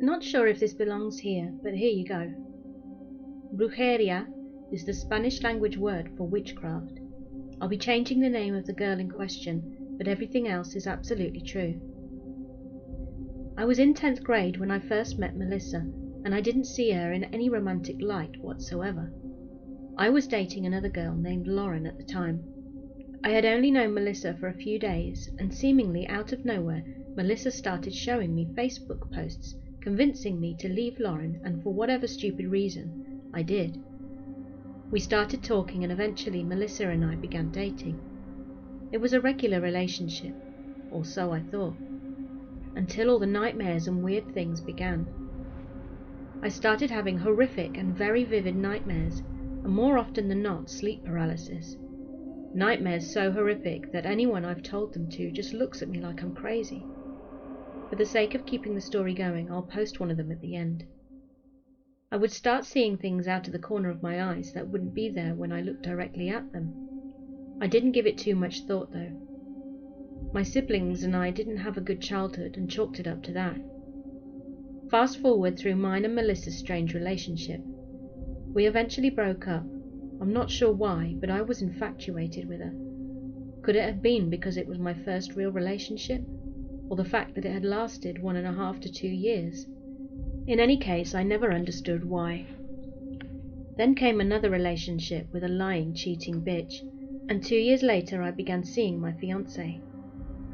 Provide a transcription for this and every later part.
Not sure if this belongs here, but here you go. Brujeria is the Spanish language word for witchcraft. I'll be changing the name of the girl in question, but everything else is absolutely true. I was in 10th grade when I first met Melissa, and I didn't see her in any romantic light whatsoever. I was dating another girl named Lauren at the time. I had only known Melissa for a few days, and seemingly out of nowhere, Melissa started showing me Facebook posts, convincing me to leave Lauren, and for whatever stupid reason, I did. We started talking, and eventually Melissa and I began dating. It was a regular relationship, or so I thought, until all the nightmares and weird things began. I started having horrific and very vivid nightmares, and more often than not, sleep paralysis. Nightmares so horrific that anyone I've told them to just looks at me like I'm crazy. For the sake of keeping the story going, I'll post one of them at the end. I would start seeing things out of the corner of my eyes that wouldn't be there when I looked directly at them. I didn't give it too much thought though. My siblings and I didn't have a good childhood and chalked it up to that. Fast forward through mine and Melissa's strange relationship. We eventually broke up. I'm not sure why, but I was infatuated with her. Could it have been because it was my first real relationship? Or the fact that it had lasted 1.5 to 2 years? In any case, I never understood why. Then came another relationship with a lying, cheating bitch, and 2 years later I began seeing my fiancé.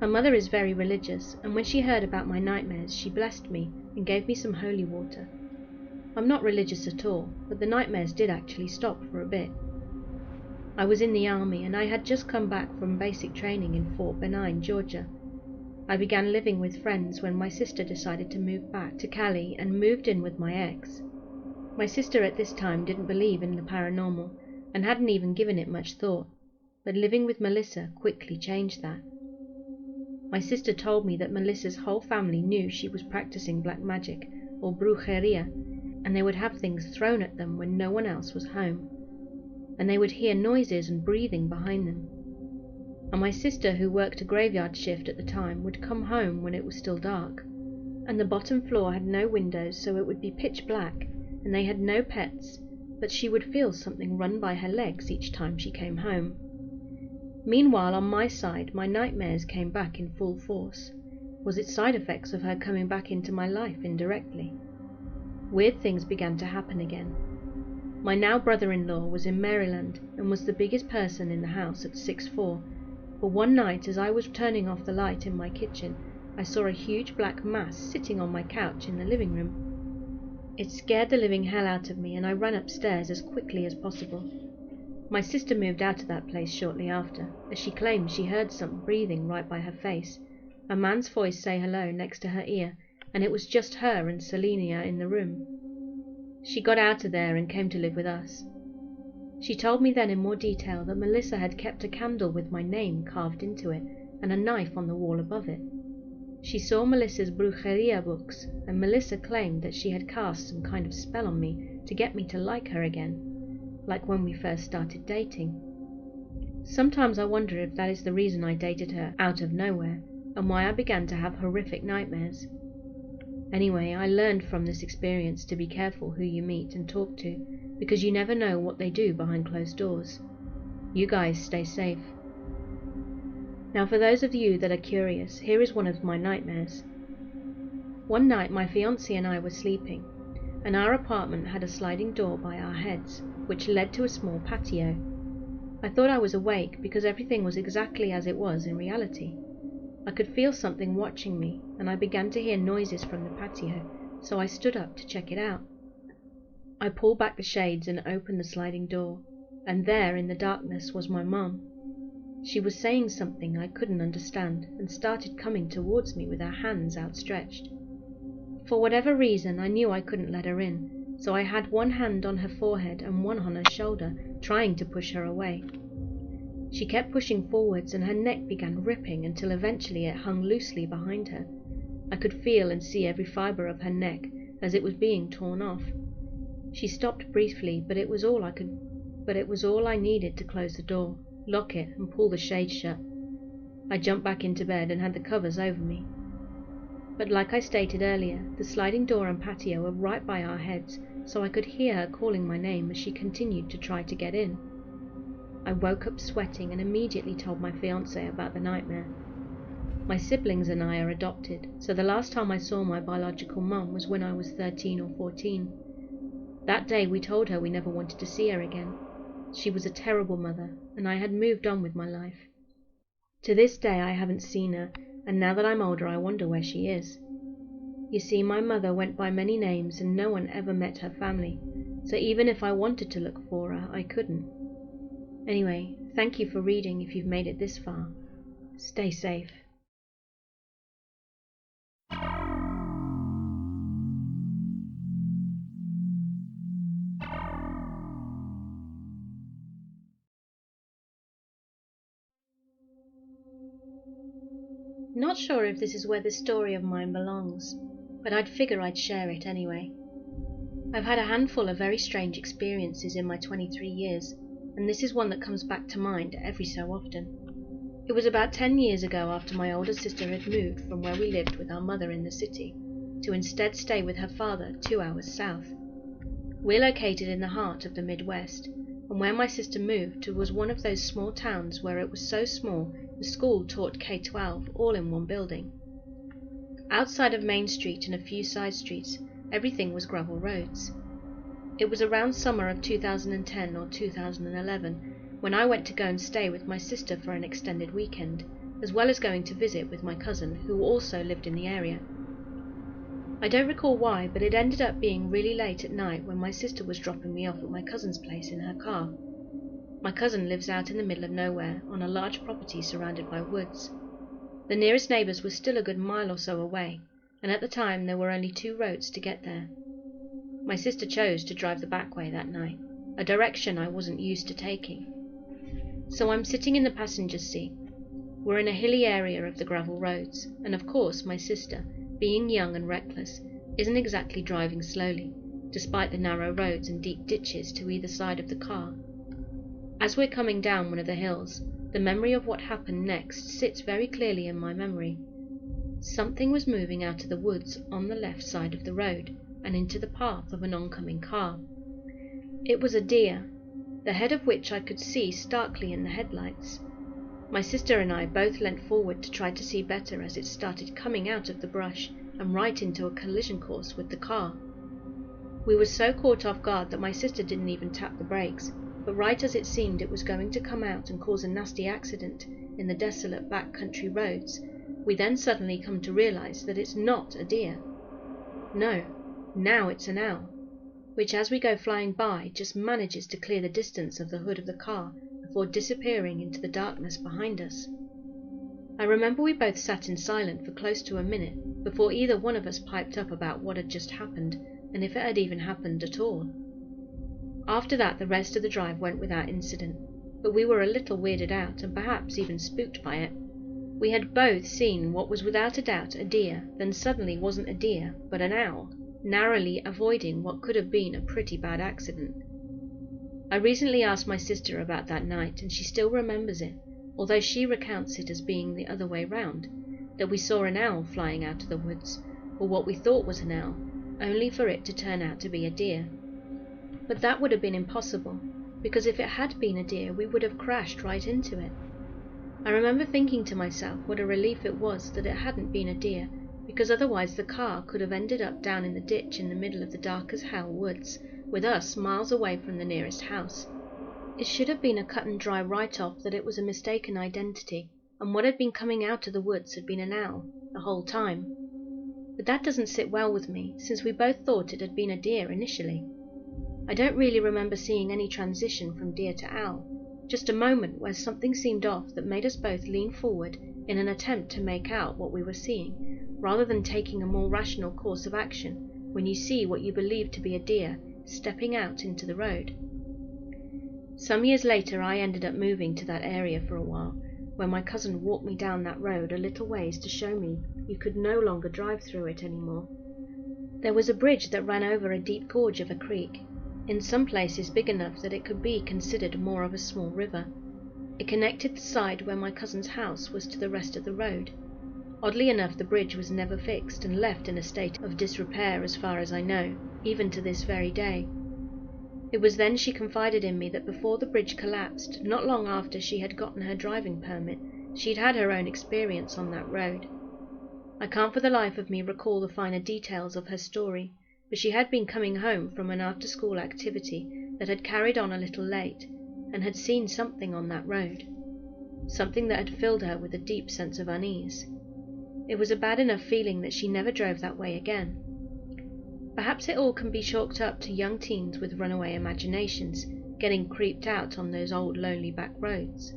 Her mother is very religious, and when she heard about my nightmares, she blessed me and gave me some holy water. I'm not religious at all, but the nightmares did actually stop for a bit. I was in the army, and I had just come back from basic training in Fort Benign, Georgia. I began living with friends when my sister decided to move back to Cali and moved in with my ex. My sister at this time didn't believe in the paranormal and hadn't even given it much thought, but living with Melissa quickly changed that. My sister told me that Melissa's whole family knew she was practicing black magic, or brujeria, and they would have things thrown at them when no one else was home, and they would hear noises and breathing behind them. And my sister, who worked a graveyard shift at the time, would come home when it was still dark, and the bottom floor had no windows, so it would be pitch black, and they had no pets, but she would feel something run by her legs each time she came home. Meanwhile, on my side, my nightmares came back in full force. Was it side effects of her coming back into my life indirectly? Weird things began to happen again. My now brother-in-law was in Maryland and was the biggest person in the house at 6'4", but one night as I was turning off the light in my kitchen, I saw a huge black mass sitting on my couch in the living room. It scared the living hell out of me, and I ran upstairs as quickly as possible. My sister moved out of that place shortly after, as she claimed she heard something breathing right by her face, a man's voice say hello next to her ear, and it was just her and Selenia in the room. She got out of there and came to live with us. She told me then in more detail that Melissa had kept a candle with my name carved into it and a knife on the wall above it. She saw Melissa's brujeria books, and Melissa claimed that she had cast some kind of spell on me to get me to like her again, like when we first started dating. Sometimes I wonder if that is the reason I dated her out of nowhere, and why I began to have horrific nightmares. Anyway, I learned from this experience to be careful who you meet and talk to, because you never know what they do behind closed doors. You guys stay safe. Now, for those of you that are curious, here is one of my nightmares. One night my fiancé and I were sleeping, and our apartment had a sliding door by our heads, which led to a small patio. I thought I was awake because everything was exactly as it was in reality. I could feel something watching me, and I began to hear noises from the patio, so I stood up to check it out. I pulled back the shades and opened the sliding door, and there in the darkness was my mum. She was saying something I couldn't understand and started coming towards me with her hands outstretched. For whatever reason, I knew I couldn't let her in, so I had one hand on her forehead and one on her shoulder, trying to push her away. She kept pushing forwards, and her neck began ripping until eventually it hung loosely behind her. I could feel and see every fibre of her neck as it was being torn off. She stopped briefly, but it was all I needed to close the door, lock it, and pull the shades shut. I jumped back into bed and had the covers over me. But like I stated earlier, the sliding door and patio were right by our heads, so I could hear her calling my name as she continued to try to get in. I woke up sweating and immediately told my fiancé about the nightmare. My siblings and I are adopted, so the last time I saw my biological mum was when I was 13 or 14. That day we told her we never wanted to see her again. She was a terrible mother, and I had moved on with my life. To this day I haven't seen her, and now that I'm older I wonder where she is. You see, my mother went by many names and no one ever met her family, so even if I wanted to look for her, I couldn't. Anyway, thank you for reading if you've made it this far. Stay safe. Not sure if this is where this story of mine belongs, but I'd figure I'd share it anyway. I've had a handful of very strange experiences in my 23 years, and this is one that comes back to mind every so often. It was about 10 years ago, after my older sister had moved from where we lived with our mother in the city, to instead stay with her father 2 hours south. We're located in the heart of the Midwest, and where my sister moved was one of those small towns where it was so small the school taught K-12 all in one building. Outside of Main Street and a few side streets, everything was gravel roads. It was around summer of 2010 or 2011 when I went to go and stay with my sister for an extended weekend, as well as going to visit with my cousin, who also lived in the area. I don't recall why, but it ended up being really late at night when my sister was dropping me off at my cousin's place in her car. My cousin lives out in the middle of nowhere, on a large property surrounded by woods. The nearest neighbours were still a good mile or so away, and at the time there were only 2 roads to get there. My sister chose to drive the back way that night, a direction I wasn't used to taking. So I'm sitting in the passenger seat. We're in a hilly area of the gravel roads, and of course my sister, being young and reckless, isn't exactly driving slowly, despite the narrow roads and deep ditches to either side of the car. As we're coming down one of the hills, the memory of what happened next sits very clearly in my memory. Something was moving out of the woods on the left side of the road and into the path of an oncoming car. It was a deer, the head of which I could see starkly in the headlights. My sister and I both leant forward to try to see better as it started coming out of the brush and right into a collision course with the car. We were so caught off guard that my sister didn't even tap the brakes, but right as it seemed it was going to come out and cause a nasty accident in the desolate back country roads, we then suddenly come to realize that it's not a deer. No, now it's an owl, which as we go flying by just manages to clear the distance of the hood of the car before disappearing into the darkness behind us. I remember we both sat in silence for close to a minute before either one of us piped up about what had just happened, and if it had even happened at all. After that the rest of the drive went without incident, but we were a little weirded out and perhaps even spooked by it. We had both seen what was without a doubt a deer, then suddenly wasn't a deer, but an owl, narrowly avoiding what could have been a pretty bad accident. I recently asked my sister about that night, and she still remembers it, although she recounts it as being the other way round, that we saw an owl flying out of the woods, or what we thought was an owl, only for it to turn out to be a deer. But that would have been impossible, because if it had been a deer we would have crashed right into it. I remember thinking to myself what a relief it was that it hadn't been a deer, because otherwise the car could have ended up down in the ditch in the middle of the dark as hell woods, with us miles away from the nearest house. It should have been a cut and dry write-off that it was a mistaken identity, and what had been coming out of the woods had been an owl the whole time. But that doesn't sit well with me, since we both thought it had been a deer initially. I don't really remember seeing any transition from deer to owl, just a moment where something seemed off that made us both lean forward in an attempt to make out what we were seeing, rather than taking a more rational course of action when you see what you believe to be a deer stepping out into the road. Some years later I ended up moving to that area for a while, where my cousin walked me down that road a little ways to show me you could no longer drive through it anymore. There was a bridge that ran over a deep gorge of a creek, in some places big enough that it could be considered more of a small river. It connected the side where my cousin's house was to the rest of the road. Oddly enough, the bridge was never fixed and left in a state of disrepair as far as I know, even to this very day. It was then she confided in me that before the bridge collapsed, not long after she had gotten her driving permit, she'd had her own experience on that road. I can't for the life of me recall the finer details of her story, but she had been coming home from an after-school activity that had carried on a little late, and had seen something on that road. Something that had filled her with a deep sense of unease. It was a bad enough feeling that she never drove that way again. Perhaps it all can be chalked up to young teens with runaway imaginations, getting creeped out on those old lonely back roads.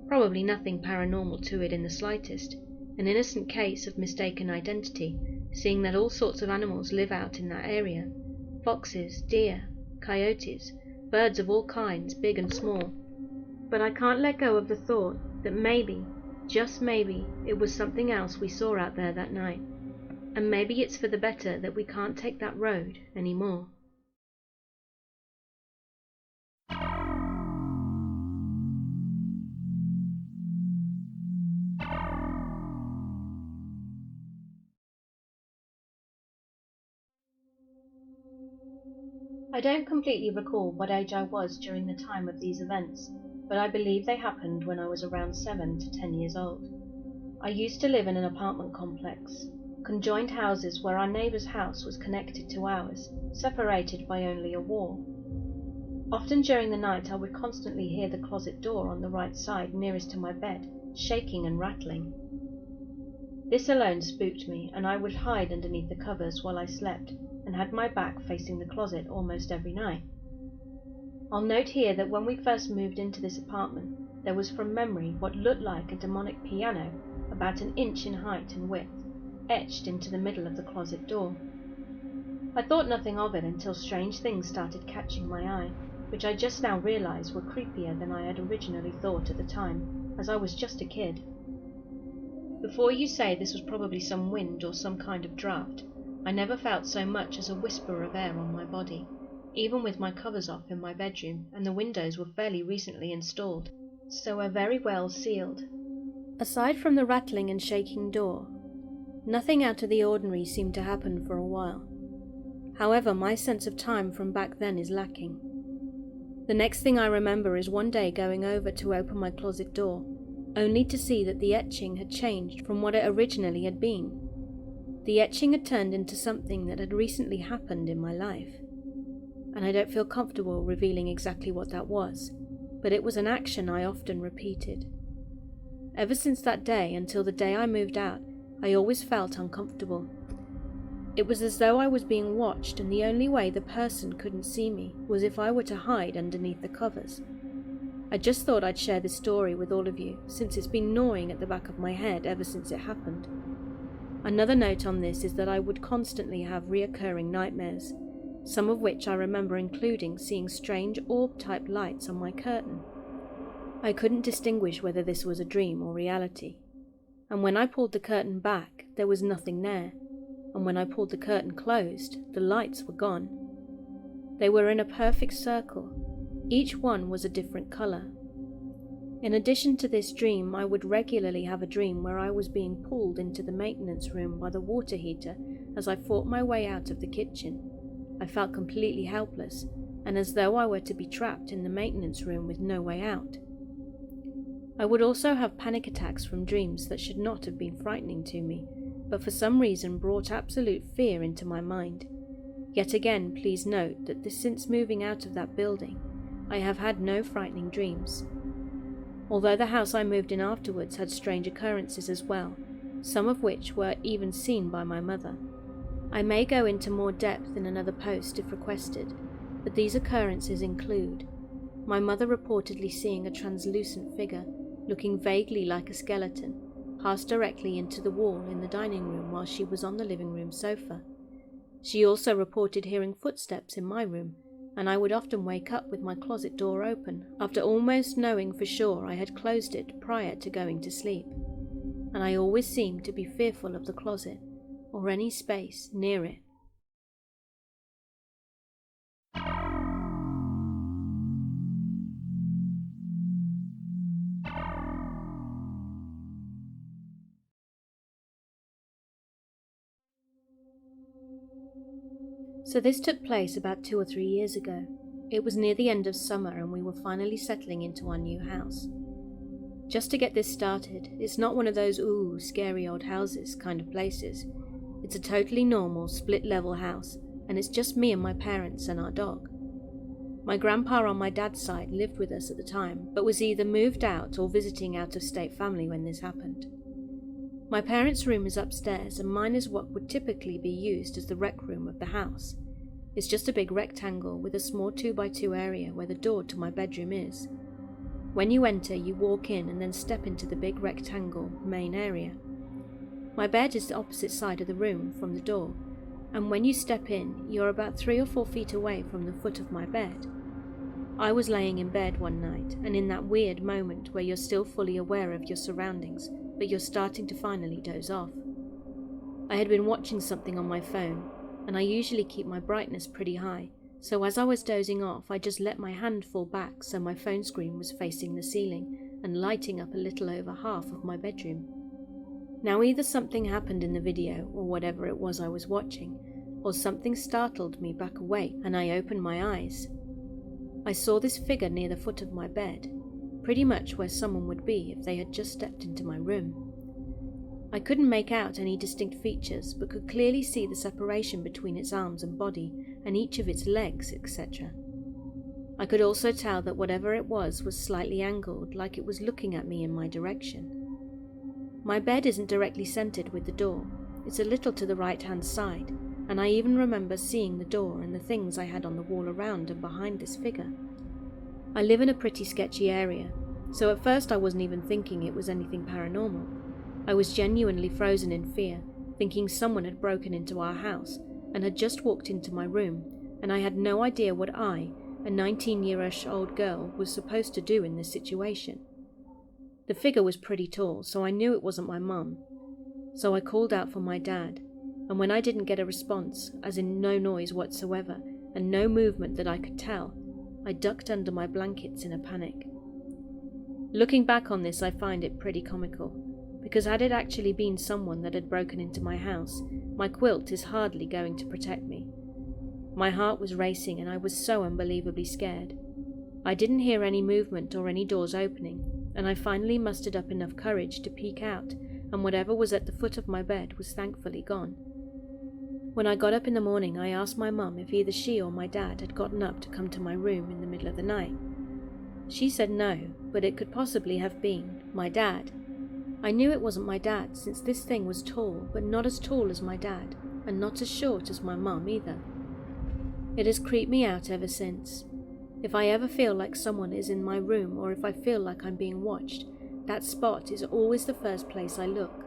Probably nothing paranormal to it in the slightest, an innocent case of mistaken identity, seeing that all sorts of animals live out in that area. Foxes, deer, coyotes, birds of all kinds, big and small. But I can't let go of the thought that maybe, just maybe, it was something else we saw out there that night. And maybe it's for the better that we can't take that road anymore. I don't completely recall what age I was during the time of these events, but I believe they happened when I was around 7 to 10 years old. I used to live in an apartment complex, conjoined houses where our neighbour's house was connected to ours, separated by only a wall. Often during the night I would constantly hear the closet door on the right side nearest to my bed, shaking and rattling. This alone spooked me, and I would hide underneath the covers while I slept, and had my back facing the closet almost every night. I'll note here that when we first moved into this apartment, there was from memory what looked like a demonic piano, about an inch in height and width, etched into the middle of the closet door. I thought nothing of it until strange things started catching my eye, which I just now realized were creepier than I had originally thought at the time, as I was just a kid. Before you say this was probably some wind or some kind of draft, I never felt so much as a whisper of air on my body, even with my covers off in my bedroom, and the windows were fairly recently installed, so were very well sealed. Aside from the rattling and shaking door, nothing out of the ordinary seemed to happen for a while. However, my sense of time from back then is lacking. The next thing I remember is one day going over to open my closet door, only to see that the etching had changed from what it originally had been. The etching had turned into something that had recently happened in my life, and I don't feel comfortable revealing exactly what that was, but it was an action I often repeated. Ever since that day until the day I moved out, I always felt uncomfortable. It was as though I was being watched, and the only way the person couldn't see me was if I were to hide underneath the covers. I just thought I'd share this story with all of you, since it's been gnawing at the back of my head ever since it happened. Another note on this is that I would constantly have reoccurring nightmares, some of which I remember including seeing strange orb-type lights on my curtain. I couldn't distinguish whether this was a dream or reality, and when I pulled the curtain back, there was nothing there, and when I pulled the curtain closed, the lights were gone. They were in a perfect circle. Each one was a different colour. In addition to this dream, I would regularly have a dream where I was being pulled into the maintenance room by the water heater as I fought my way out of the kitchen. I felt completely helpless, and as though I were to be trapped in the maintenance room with no way out. I would also have panic attacks from dreams that should not have been frightening to me, but for some reason brought absolute fear into my mind. Yet again, please note that since moving out of that building, I have had no frightening dreams. Although the house I moved in afterwards had strange occurrences as well, some of which were even seen by my mother. I may go into more depth in another post if requested, but these occurrences include my mother reportedly seeing a translucent figure, looking vaguely like a skeleton, pass directly into the wall in the dining room while she was on the living room sofa. She also reported hearing footsteps in my room, and I would often wake up with my closet door open, after almost knowing for sure I had closed it prior to going to sleep. And I always seemed to be fearful of the closet, or any space near it. So this took place about 2 or 3 years ago. It was near the end of summer and we were finally settling into our new house. Just to get this started, it's not one of those ooh, scary old houses kind of places. It's a totally normal, split-level house, and it's just me and my parents and our dog. My grandpa on my dad's side lived with us at the time, but was either moved out or visiting out-of-state family when this happened. My parents' room is upstairs, and mine is what would typically be used as the rec room of the house. It's just a big rectangle with a small 2x2 area where the door to my bedroom is. When you enter, you walk in and then step into the big rectangle main area. My bed is the opposite side of the room from the door, and when you step in, you're about 3 or 4 feet away from the foot of my bed. I was laying in bed one night, and in that weird moment where you're still fully aware of your surroundings, but you're starting to finally doze off. I had been watching something on my phone, and I usually keep my brightness pretty high, so as I was dozing off, I just let my hand fall back so my phone screen was facing the ceiling and lighting up a little over half of my bedroom. Now either something happened in the video, or whatever it was I was watching, or something startled me back awake and I opened my eyes. I saw this figure near the foot of my bed, pretty much where someone would be if they had just stepped into my room. I couldn't make out any distinct features, but could clearly see the separation between its arms and body, and each of its legs, etc. I could also tell that whatever it was slightly angled, like it was looking at me in my direction. My bed isn't directly centered with the door, it's a little to the right-hand side, and I even remember seeing the door and the things I had on the wall around and behind this figure. I live in a pretty sketchy area, so at first I wasn't even thinking it was anything paranormal. I was genuinely frozen in fear, thinking someone had broken into our house and had just walked into my room, and I had no idea what I, a 19-year-old girl, was supposed to do in this situation. The figure was pretty tall, so I knew it wasn't my mum. So I called out for my dad, and when I didn't get a response, as in no noise whatsoever, and no movement that I could tell, I ducked under my blankets in a panic. Looking back on this, I find it pretty comical, because had it actually been someone that had broken into my house, my quilt is hardly going to protect me. My heart was racing and I was so unbelievably scared. I didn't hear any movement or any doors opening, and I finally mustered up enough courage to peek out, and whatever was at the foot of my bed was thankfully gone. When I got up in the morning, I asked my mum if either she or my dad had gotten up to come to my room in the middle of the night. She said no, but it could possibly have been my dad. I knew it wasn't my dad, since this thing was tall, but not as tall as my dad, and not as short as my mum either. It has creeped me out ever since. If I ever feel like someone is in my room, or if I feel like I'm being watched, that spot is always the first place I look.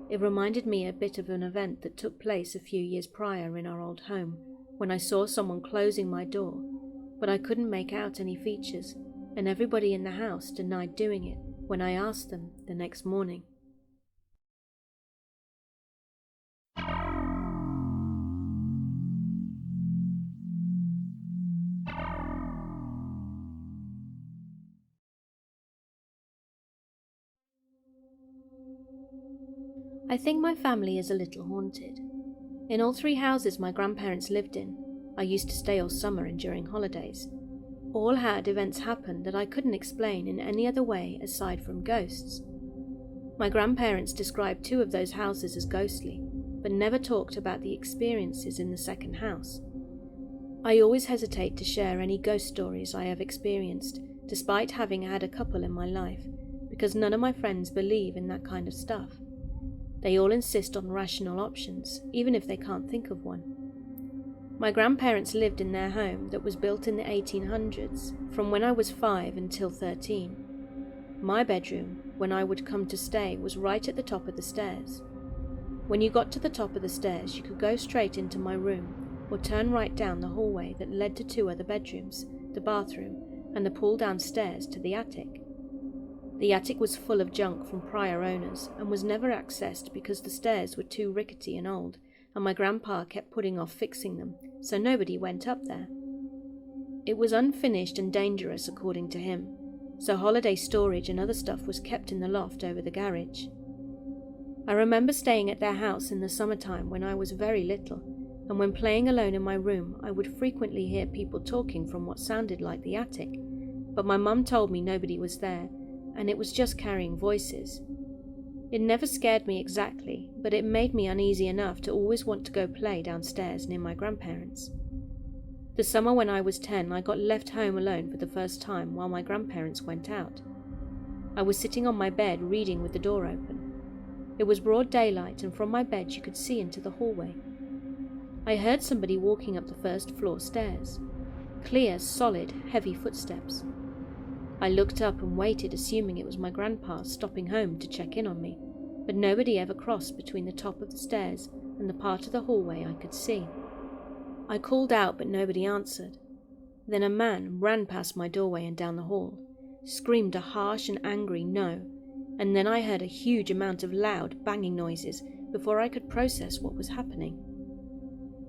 It reminded me a bit of an event that took place a few years prior in our old home, when I saw someone closing my door, but I couldn't make out any features, and everybody in the house denied doing it when I asked them the next morning. I think my family is a little haunted. In all 3 houses my grandparents lived in, I used to stay all summer and during holidays, all had events happen that I couldn't explain in any other way aside from ghosts. My grandparents described 2 of those houses as ghostly, but never talked about the experiences in the second house. I always hesitate to share any ghost stories I have experienced, despite having had a couple in my life, because none of my friends believe in that kind of stuff. They all insist on rational options, even if they can't think of one. My grandparents lived in their home that was built in the 1800s, from when I was 5 until 13. My bedroom, when I would come to stay, was right at the top of the stairs. When you got to the top of the stairs, you could go straight into my room, or turn right down the hallway that led to 2 other bedrooms, the bathroom, and the pull downstairs to the attic. The attic was full of junk from prior owners and was never accessed because the stairs were too rickety and old, and my grandpa kept putting off fixing them, so nobody went up there. It was unfinished and dangerous according to him, so holiday storage and other stuff was kept in the loft over the garage. I remember staying at their house in the summertime when I was very little, and when playing alone in my room, I would frequently hear people talking from what sounded like the attic, but my mum told me nobody was there, and it was just carrying voices. It never scared me exactly, but it made me uneasy enough to always want to go play downstairs near my grandparents. The summer when I was 10, I got left home alone for the first time while my grandparents went out. I was sitting on my bed reading with the door open. It was broad daylight, and from my bed you could see into the hallway. I heard somebody walking up the first floor stairs. Clear, solid, heavy footsteps. I looked up and waited, assuming it was my grandpa stopping home to check in on me, but nobody ever crossed between the top of the stairs and the part of the hallway I could see. I called out, but nobody answered. Then a man ran past my doorway and down the hall, screamed a harsh and angry no, and then I heard a huge amount of loud, banging noises before I could process what was happening.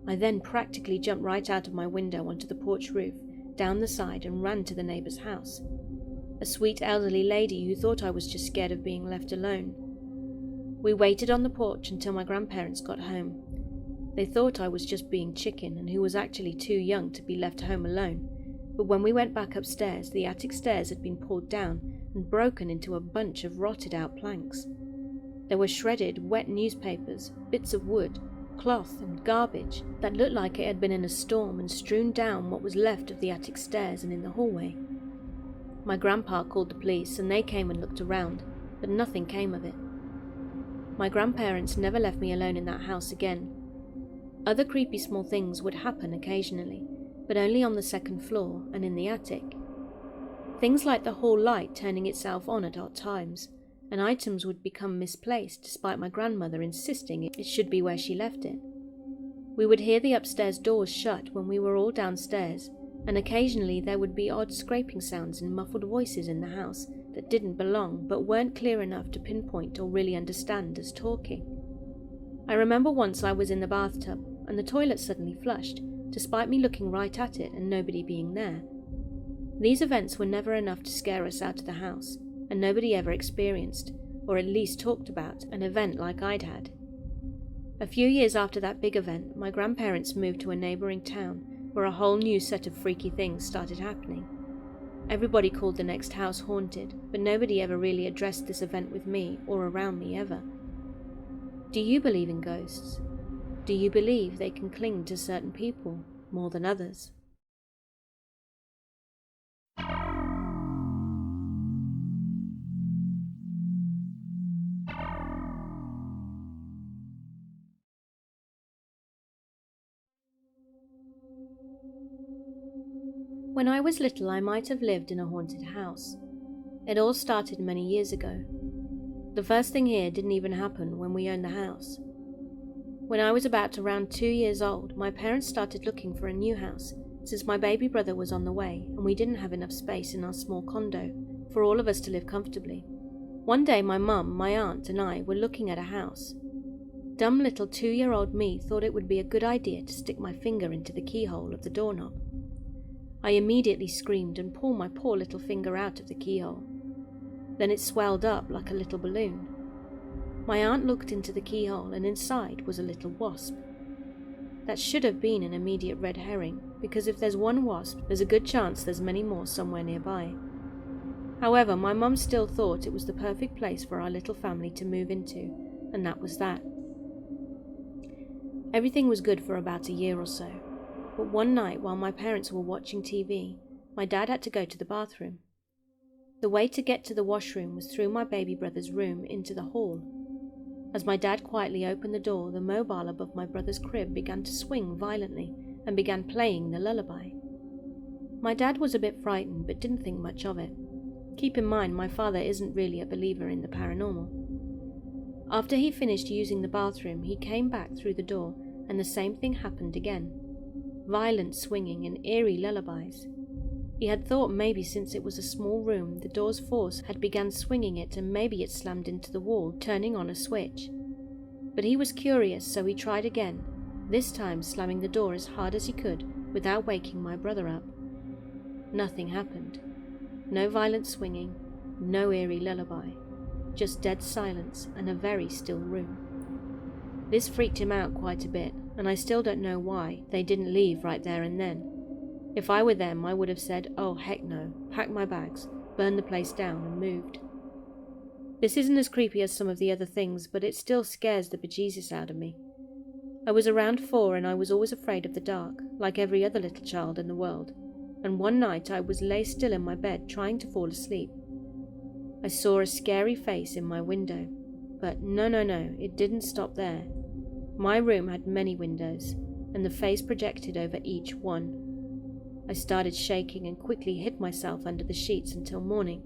I then practically jumped right out of my window onto the porch roof, down the side, and ran to the neighbour's house. A sweet elderly lady who thought I was just scared of being left alone. We waited on the porch until my grandparents got home. They thought I was just being chicken and who was actually too young to be left home alone, but when we went back upstairs, the attic stairs had been pulled down and broken into a bunch of rotted out planks. There were shredded, wet newspapers, bits of wood, cloth and garbage that looked like it had been in a storm and strewn down what was left of the attic stairs and in the hallway. My grandpa called the police and they came and looked around, but nothing came of it. My grandparents never left me alone in that house again. Other creepy small things would happen occasionally, but only on the second floor and in the attic. Things like the hall light turning itself on at odd times, and items would become misplaced despite my grandmother insisting it should be where she left it. We would hear the upstairs doors shut when we were all downstairs, and occasionally there would be odd scraping sounds and muffled voices in the house that didn't belong but weren't clear enough to pinpoint or really understand as talking. I remember once I was in the bathtub and the toilet suddenly flushed, despite me looking right at it and nobody being there. These events were never enough to scare us out of the house, and nobody ever experienced, or at least talked about, an event like I'd had. A few years after that big event, my grandparents moved to a neighbouring town where a whole new set of freaky things started happening. Everybody called the next house haunted, but nobody ever really addressed this event with me or around me ever. Do you believe in ghosts? Do you believe they can cling to certain people more than others? When I was little, I might have lived in a haunted house. It all started many years ago. The first thing here didn't even happen when we owned the house. When I was about around 2 years old, my parents started looking for a new house, since my baby brother was on the way and we didn't have enough space in our small condo for all of us to live comfortably. One day my mum, my aunt and I were looking at a house. Dumb little 2-year-old me thought it would be a good idea to stick my finger into the keyhole of the doorknob. I immediately screamed and pulled my poor little finger out of the keyhole. Then it swelled up like a little balloon. My aunt looked into the keyhole and inside was a little wasp. That should have been an immediate red herring, because if there's one wasp, there's a good chance there's many more somewhere nearby. However, my mum still thought it was the perfect place for our little family to move into, and that was that. Everything was good for about a year or so, but one night while my parents were watching TV, my dad had to go to the bathroom. The way to get to the washroom was through my baby brother's room into the hall. As my dad quietly opened the door, the mobile above my brother's crib began to swing violently and began playing the lullaby. My dad was a bit frightened but didn't think much of it. Keep in mind, my father isn't really a believer in the paranormal. After he finished using the bathroom, he came back through the door and the same thing happened again. Violent swinging and eerie lullabies. He had thought maybe since it was a small room, the door's force had begun swinging it and maybe it slammed into the wall, turning on a switch. But he was curious, so he tried again, this time slamming the door as hard as he could without waking my brother up. Nothing happened. No violent swinging, no eerie lullaby, just dead silence and a very still room. This freaked him out quite a bit, and I still don't know why they didn't leave right there and then. If I were them, I would have said, "Oh heck no, packed my bags, burned the place down and moved." This isn't as creepy as some of the other things, but it still scares the bejesus out of me. I was around 4 and I was always afraid of the dark, like every other little child in the world, and one night I was lay still in my bed trying to fall asleep. I saw a scary face in my window, but no, it didn't stop there. My room had many windows, and the face projected over each one. I started shaking and quickly hid myself under the sheets until morning.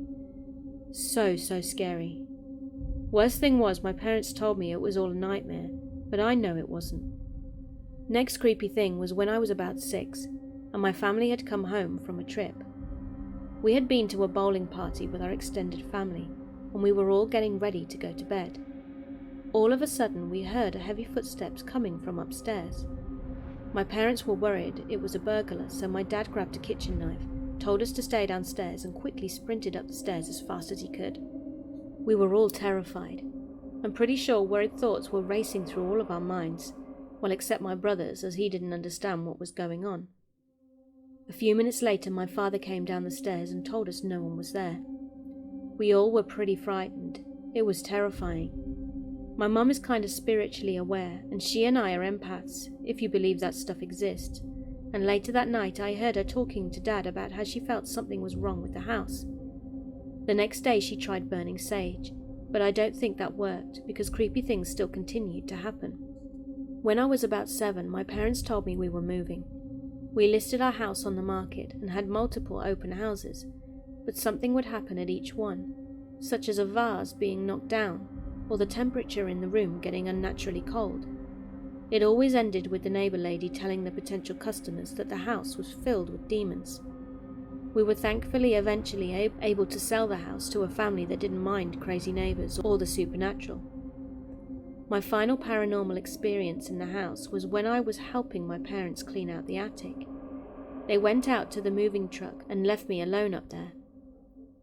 So scary. Worst thing was, my parents told me it was all a nightmare, but I know it wasn't. Next creepy thing was when I was about 6, and my family had come home from a trip. We had been to a bowling party with our extended family, and we were all getting ready to go to bed. All of a sudden, we heard a heavy footsteps coming from upstairs. My parents were worried it was a burglar, so my dad grabbed a kitchen knife, told us to stay downstairs, and quickly sprinted up the stairs as fast as he could. We were all terrified. I'm pretty sure worried thoughts were racing through all of our minds, well, except my brother's, as he didn't understand what was going on. A few minutes later, my father came down the stairs and told us no one was there. We all were pretty frightened. It was terrifying. My mum is kind of spiritually aware, and she and I are empaths, if you believe that stuff exists, and later that night I heard her talking to Dad about how she felt something was wrong with the house. The next day she tried burning sage, but I don't think that worked because creepy things still continued to happen. When I was about 7, my parents told me we were moving. We listed our house on the market and had multiple open houses, but something would happen at each one, such as a vase being knocked down, or the temperature in the room getting unnaturally cold. It always ended with the neighbour lady telling the potential customers that the house was filled with demons. We were thankfully eventually able to sell the house to a family that didn't mind crazy neighbours or the supernatural. My final paranormal experience in the house was when I was helping my parents clean out the attic. They went out to the moving truck and left me alone up there.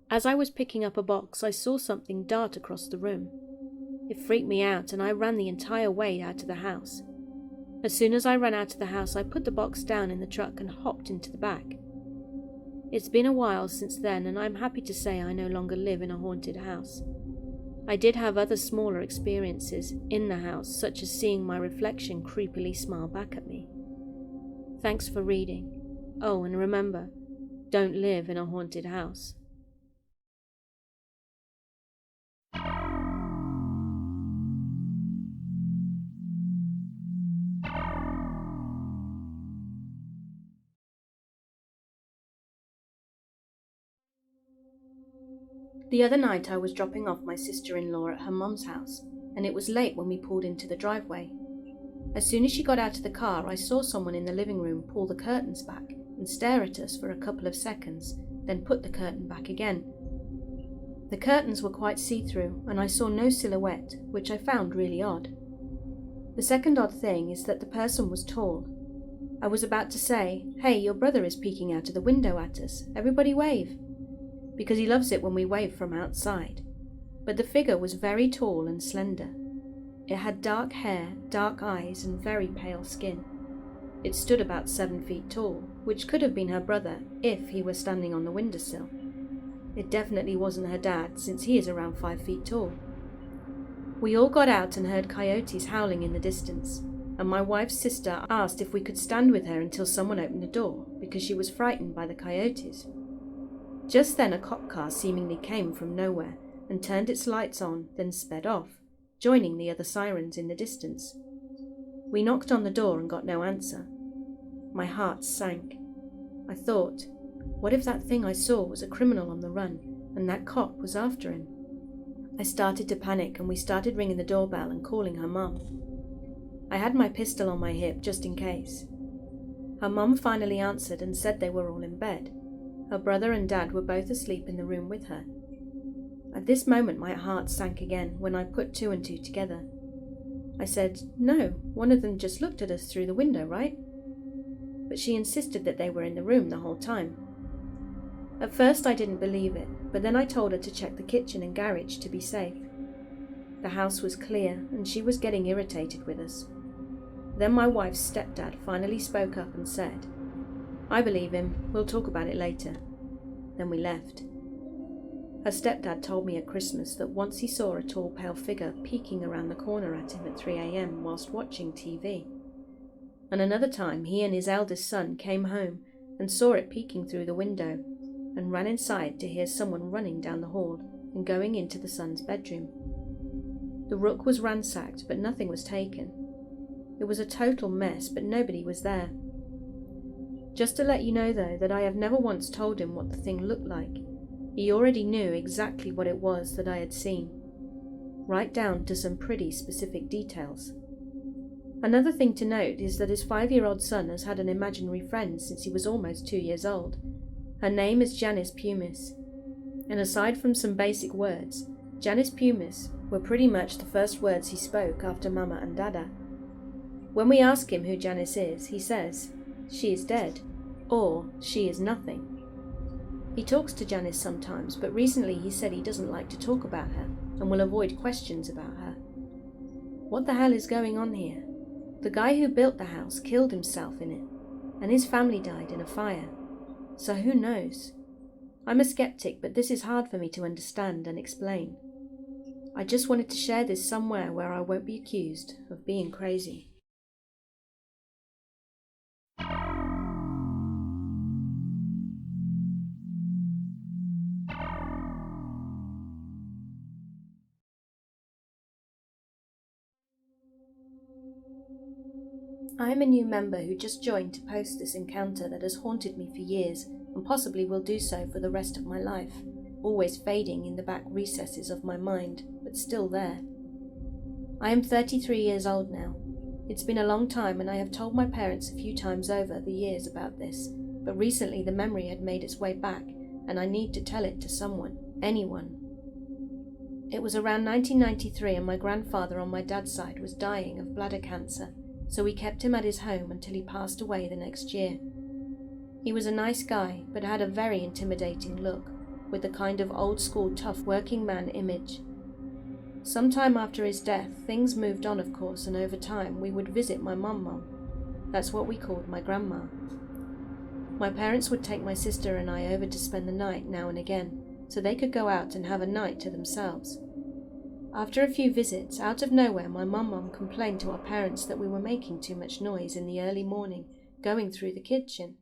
As I was picking up a box, I saw something dart across the room. It freaked me out and I ran the entire way out of the house. As soon as I ran out of the house, I put the box down in the truck and hopped into the back. It's been a while since then, and I'm happy to say I no longer live in a haunted house. I did have other smaller experiences in the house, such as seeing my reflection creepily smile back at me. Thanks for reading. Oh, and remember, don't live in a haunted house. The other night I was dropping off my sister-in-law at her mum's house, and it was late when we pulled into the driveway. As soon as she got out of the car, I saw someone in the living room pull the curtains back and stare at us for a couple of seconds, then put the curtain back again. The curtains were quite see-through, and I saw no silhouette, which I found really odd. The second odd thing is that the person was tall. I was about to say, "Hey, your brother is peeking out of the window at us, everybody wave," because he loves it when we wave from outside. But the figure was very tall and slender. It had dark hair, dark eyes, and very pale skin. It stood about 7 feet tall, which could have been her brother if he were standing on the windowsill. It definitely wasn't her dad, since he is around 5 feet tall. We all got out and heard coyotes howling in the distance, and my wife's sister asked if we could stand with her until someone opened the door, because she was frightened by the coyotes. Just then a cop car seemingly came from nowhere and turned its lights on, then sped off, joining the other sirens in the distance. We knocked on the door and got no answer. My heart sank. I thought, what if that thing I saw was a criminal on the run and that cop was after him? I started to panic and we started ringing the doorbell and calling her mum. I had my pistol on my hip just in case. Her mum finally answered and said they were all in bed. Her brother and dad were both asleep in the room with her. At this moment my heart sank again when I put 2 and 2 together. I said, "No, one of them just looked at us through the window, right?" But she insisted that they were in the room the whole time. At first I didn't believe it, but then I told her to check the kitchen and garage to be safe. The house was clear and she was getting irritated with us. Then my wife's stepdad finally spoke up and said, "I believe him, we'll talk about it later." Then we left. Her stepdad told me at Christmas that once he saw a tall pale figure peeking around the corner at him at 3 a.m. whilst watching TV. And another time he and his eldest son came home and saw it peeking through the window and ran inside to hear someone running down the hall and going into the son's bedroom. The rook was ransacked, but nothing was taken. It was a total mess, but nobody was there. Just to let you know, though, that I have never once told him what the thing looked like. He already knew exactly what it was that I had seen, right down to some pretty specific details. Another thing to note is that his 5-year-old son has had an imaginary friend since he was almost 2 years old. Her name is Janice Pumis, and aside from some basic words, Janice Pumis were pretty much the first words he spoke after Mama and Dada. When we ask him who Janice is, he says, "She is dead," or "She is nothing." He talks to Janice sometimes, but recently he said he doesn't like to talk about her and will avoid questions about her. What the hell is going on here? The guy who built the house killed himself in it, and his family died in a fire. So who knows? I'm a skeptic, but this is hard for me to understand and explain. I just wanted to share this somewhere where I won't be accused of being crazy. I am a new member who just joined to post this encounter that has haunted me for years and possibly will do so for the rest of my life, always fading in the back recesses of my mind, but still there. I am 33 years old now. It's been a long time, and I have told my parents a few times over the years about this, but recently the memory had made its way back, and I need to tell it to someone, anyone. It was around 1993, and my grandfather on my dad's side was dying of bladder cancer, so we kept him at his home until he passed away the next year. He was a nice guy, but had a very intimidating look, with the kind of old-school tough working man image. Sometime after his death, things moved on, of course, and over time we would visit my mum. That's what we called my grandma. My parents would take my sister and I over to spend the night now and again, so they could go out and have a night to themselves. After a few visits, out of nowhere my mum complained to our parents that we were making too much noise in the early morning, going through the kitchen.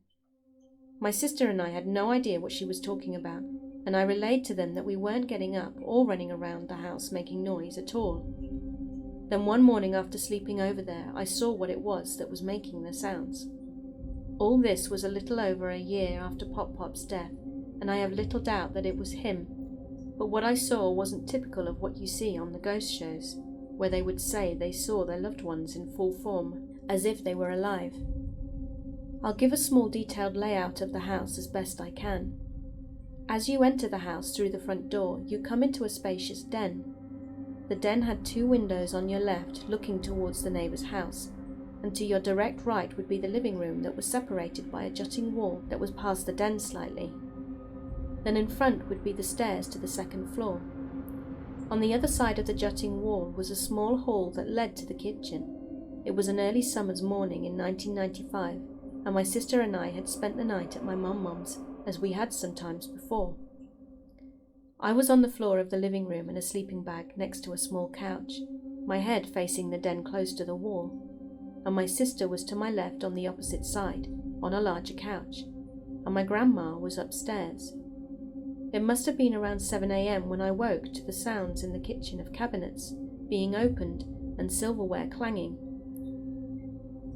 My sister and I had no idea what she was talking about, and I relayed to them that we weren't getting up or running around the house making noise at all. Then one morning after sleeping over there, I saw what it was that was making the sounds. All this was a little over a year after Pop-Pop's death, and I have little doubt that it was him. But what I saw wasn't typical of what you see on the ghost shows, where they would say they saw their loved ones in full form, as if they were alive. I'll give a small detailed layout of the house as best I can. As you enter the house through the front door, you come into a spacious den. The den had 2 windows on your left looking towards the neighbour's house, and to your direct right would be the living room that was separated by a jutting wall that was past the den slightly. Then in front would be the stairs to the 2nd floor. On the other side of the jutting wall was a small hall that led to the kitchen. It was an early summer's morning in 1995, and my sister and I had spent the night at my mum's, as we had sometimes before. I was on the floor of the living room in a sleeping bag next to a small couch, my head facing the den close to the wall, and my sister was to my left on the opposite side, on a larger couch, and my grandma was upstairs. It must have been around 7 a.m. when I woke to the sounds in the kitchen of cabinets being opened and silverware clanging.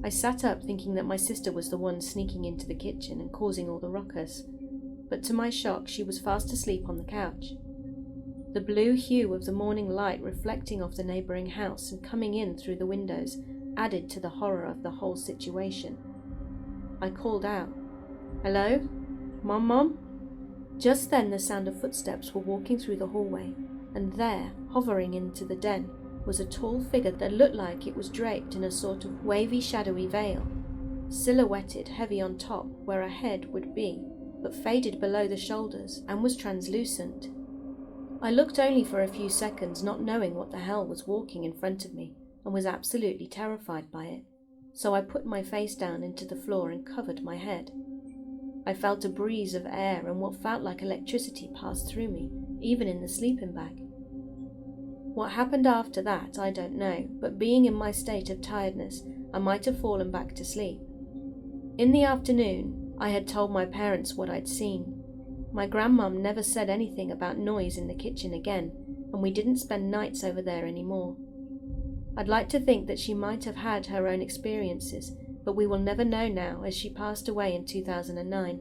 I sat up thinking that my sister was the one sneaking into the kitchen and causing all the ruckus, but to my shock she was fast asleep on the couch. The blue hue of the morning light reflecting off the neighbouring house and coming in through the windows added to the horror of the whole situation. I called out, "Hello? Mom? Just then the sound of footsteps were walking through the hallway, and there, hovering into the den, was a tall figure that looked like it was draped in a sort of wavy, shadowy veil, silhouetted heavy on top where a head would be, but faded below the shoulders and was translucent. I looked only for a few seconds, not knowing what the hell was walking in front of me, and was absolutely terrified by it. so I put my face down into the floor and covered my head. I felt a breeze of air and what felt like electricity pass through me, even in the sleeping bag. What happened after that, I don't know, but being in my state of tiredness, I might have fallen back to sleep. In the afternoon, I had told my parents what I'd seen. My grandmum never said anything about noise in the kitchen again, and we didn't spend nights over there anymore. I'd like to think that she might have had her own experiences, but we will never know now, as she passed away in 2009.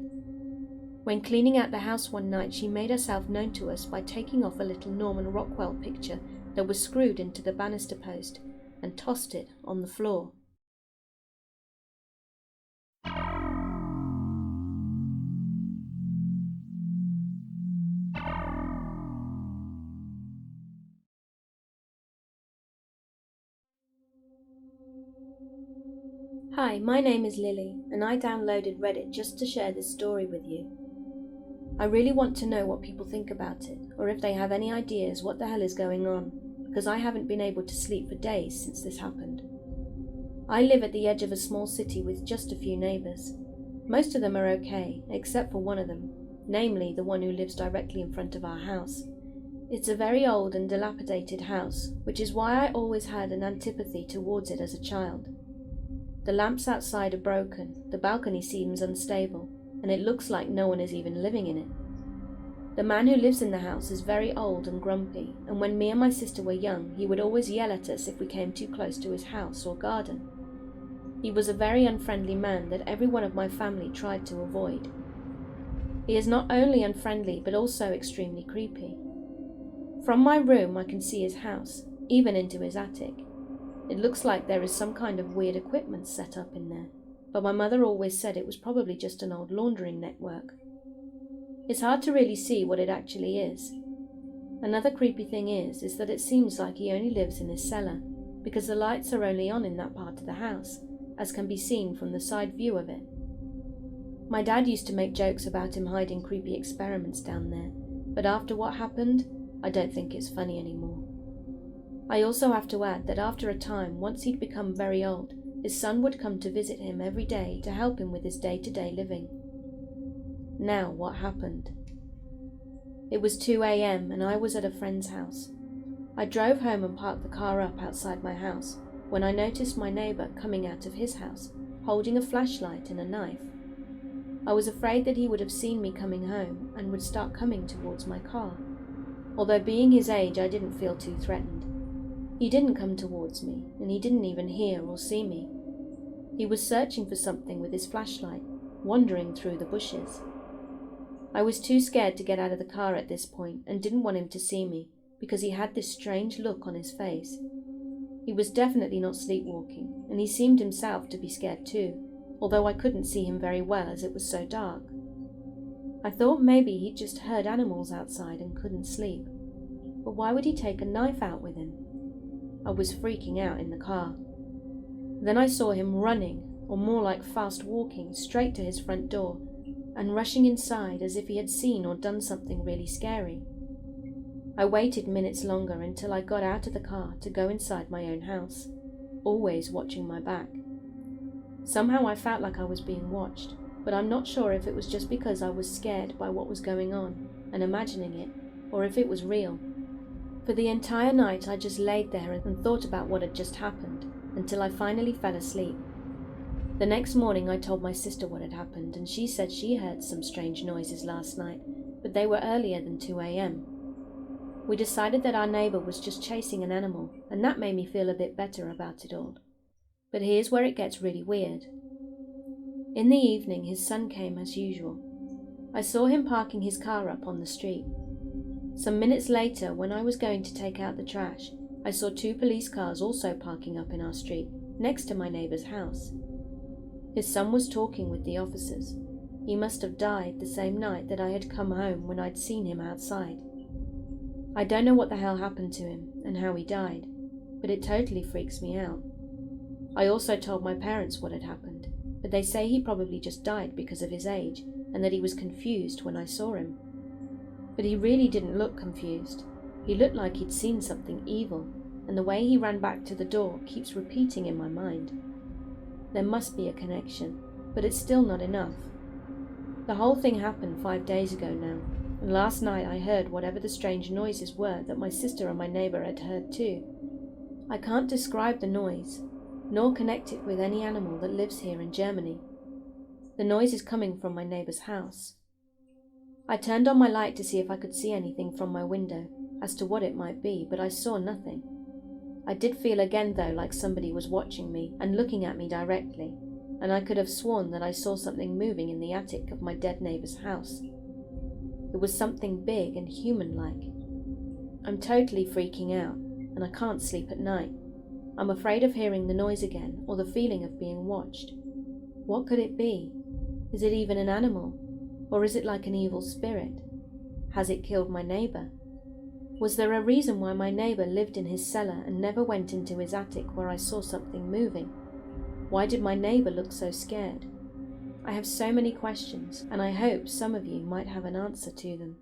When cleaning out the house one night, she made herself known to us by taking off a little Norman Rockwell picture that was screwed into the banister post and tossed it on the floor. Hi, my name is Lily, and I downloaded Reddit just to share this story with you. I really want to know what people think about it, or if they have any ideas what the hell is going on, because I haven't been able to sleep for days since this happened. I live at the edge of a small city with just a few neighbours. Most of them are okay, except for one of them, namely the one who lives directly in front of our house. It's a very old and dilapidated house, which is why I always had an antipathy towards it as a child. The lamps outside are broken, the balcony seems unstable, and it looks like no one is even living in it. The man who lives in the house is very old and grumpy, and when me and my sister were young, he would always yell at us if we came too close to his house or garden. He was a very unfriendly man that every one of my family tried to avoid. He is not only unfriendly, but also extremely creepy. From my room I can see his house, even into his attic. It looks like there is some kind of weird equipment set up in there, but my mother always said it was probably just an old laundering network. It's hard to really see what it actually is. Another creepy thing is that it seems like he only lives in his cellar, because the lights are only on in that part of the house, as can be seen from the side view of it. My dad used to make jokes about him hiding creepy experiments down there, but after what happened, I don't think it's funny anymore. I also have to add that after a time, once he'd become very old, his son would come to visit him every day to help him with his day-to-day living. Now, what happened? It was 2 a.m. and I was at a friend's house. I drove home and parked the car up outside my house when I noticed my neighbour coming out of his house, holding a flashlight and a knife. I was afraid that he would have seen me coming home and would start coming towards my car. Although being his age, I didn't feel too threatened. He didn't come towards me, and he didn't even hear or see me. He was searching for something with his flashlight, wandering through the bushes. I was too scared to get out of the car at this point and didn't want him to see me, because he had this strange look on his face. He was definitely not sleepwalking, and he seemed himself to be scared too, although I couldn't see him very well as it was so dark. I thought maybe he'd just heard animals outside and couldn't sleep. But why would he take a knife out with him? I was freaking out in the car. Then I saw him running, or more like fast walking, straight to his front door, and rushing inside as if he had seen or done something really scary. I waited minutes longer until I got out of the car to go inside my own house, always watching my back. Somehow I felt like I was being watched, but I'm not sure if it was just because I was scared by what was going on and imagining it, or if it was real. For the entire night I just laid there and thought about what had just happened, until I finally fell asleep. The next morning I told my sister what had happened, and she said she heard some strange noises last night, but they were earlier than 2 a.m. We decided that our neighbour was just chasing an animal, and that made me feel a bit better about it all. But here's where it gets really weird. In the evening his son came as usual. I saw him parking his car up on the street. Some minutes later, when I was going to take out the trash, I saw 2 police cars also parking up in our street, next to my neighbour's house. His son was talking with the officers. He must have died the same night that I had come home when I'd seen him outside. I don't know what the hell happened to him and how he died, but it totally freaks me out. I also told my parents what had happened, but they say he probably just died because of his age and that he was confused when I saw him. But he really didn't look confused. He looked like he'd seen something evil, and the way he ran back to the door keeps repeating in my mind. There must be a connection, but it's still not enough. The whole thing happened 5 days ago now, and last night I heard whatever the strange noises were that my sister and my neighbour had heard too. I can't describe the noise, nor connect it with any animal that lives here in Germany. The noise is coming from my neighbour's house. I turned on my light to see if I could see anything from my window, as to what it might be, but I saw nothing. I did feel again though like somebody was watching me and looking at me directly, and I could have sworn that I saw something moving in the attic of my dead neighbour's house. It was something big and human-like. I'm totally freaking out, and I can't sleep at night. I'm afraid of hearing the noise again, or the feeling of being watched. What could it be? Is it even an animal? Or is it like an evil spirit? Has it killed my neighbour? Was there a reason why my neighbour lived in his cellar and never went into his attic where I saw something moving? Why did my neighbour look so scared? I have so many questions, and I hope some of you might have an answer to them.